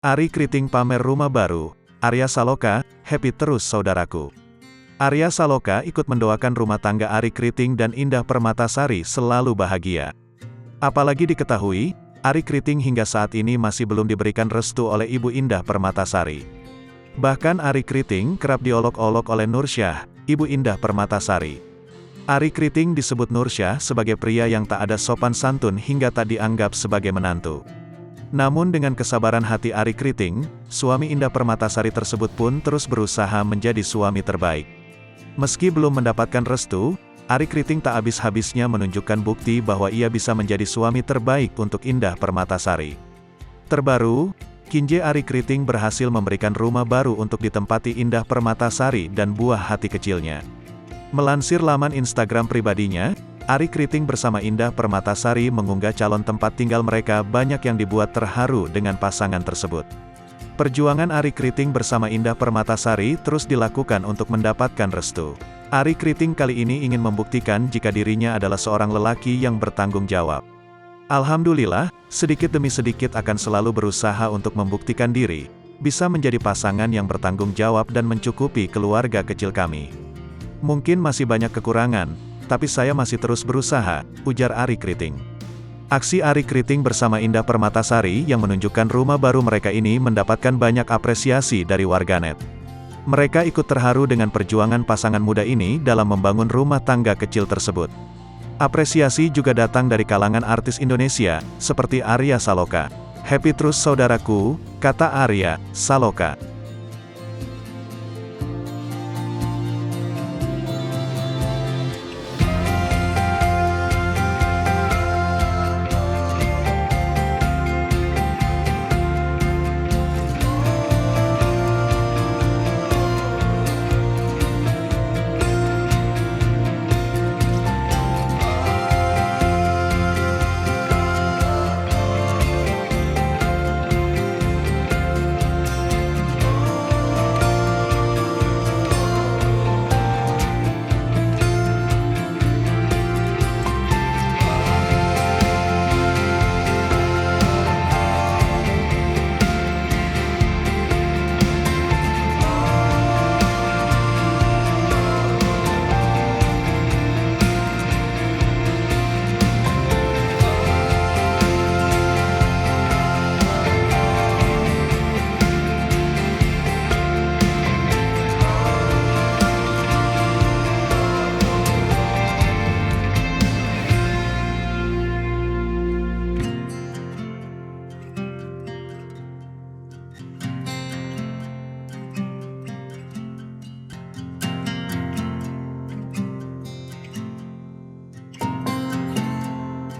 Arie Kriting pamer rumah baru. Arya Saloka, happy terus saudaraku. Arya Saloka ikut mendoakan rumah tangga Arie Kriting dan Indah Permatasari selalu bahagia. Apalagi diketahui, Arie Kriting hingga saat ini masih belum diberikan restu oleh Ibu Indah Permatasari. Bahkan Arie Kriting kerap diolok-olok oleh Nursyah, Ibu Indah Permatasari. Arie Kriting disebut Nursyah sebagai pria yang tak ada sopan santun hingga tak dianggap sebagai menantu. Namun dengan kesabaran hati Arie Kriting, suami Indah Permatasari tersebut pun terus berusaha menjadi suami terbaik. Meski belum mendapatkan restu, Arie Kriting tak habis-habisnya menunjukkan bukti bahwa ia bisa menjadi suami terbaik untuk Indah Permatasari. Terbaru, Kinje Arie Kriting berhasil memberikan rumah baru untuk ditempati Indah Permatasari dan buah hati kecilnya. Melansir laman Instagram pribadinya, Arie Kriting bersama Indah Permatasari mengunggah calon tempat tinggal mereka banyak yang dibuat terharu dengan pasangan tersebut. Perjuangan Arie Kriting bersama Indah Permatasari terus dilakukan untuk mendapatkan restu. Arie Kriting kali ini ingin membuktikan jika dirinya adalah seorang lelaki yang bertanggung jawab. Alhamdulillah, sedikit demi sedikit akan selalu berusaha untuk membuktikan diri, bisa menjadi pasangan yang bertanggung jawab dan mencukupi keluarga kecil kami. Mungkin masih banyak kekurangan, tapi saya masih terus berusaha, ujar Arie Kriting. Aksi Arie Kriting bersama Indah Permatasari yang menunjukkan rumah baru mereka ini mendapatkan banyak apresiasi dari warganet. Mereka ikut terharu dengan perjuangan pasangan muda ini dalam membangun rumah tangga kecil tersebut. Apresiasi juga datang dari kalangan artis Indonesia, seperti Arya Saloka. Happy terus saudaraku, kata Arya Saloka.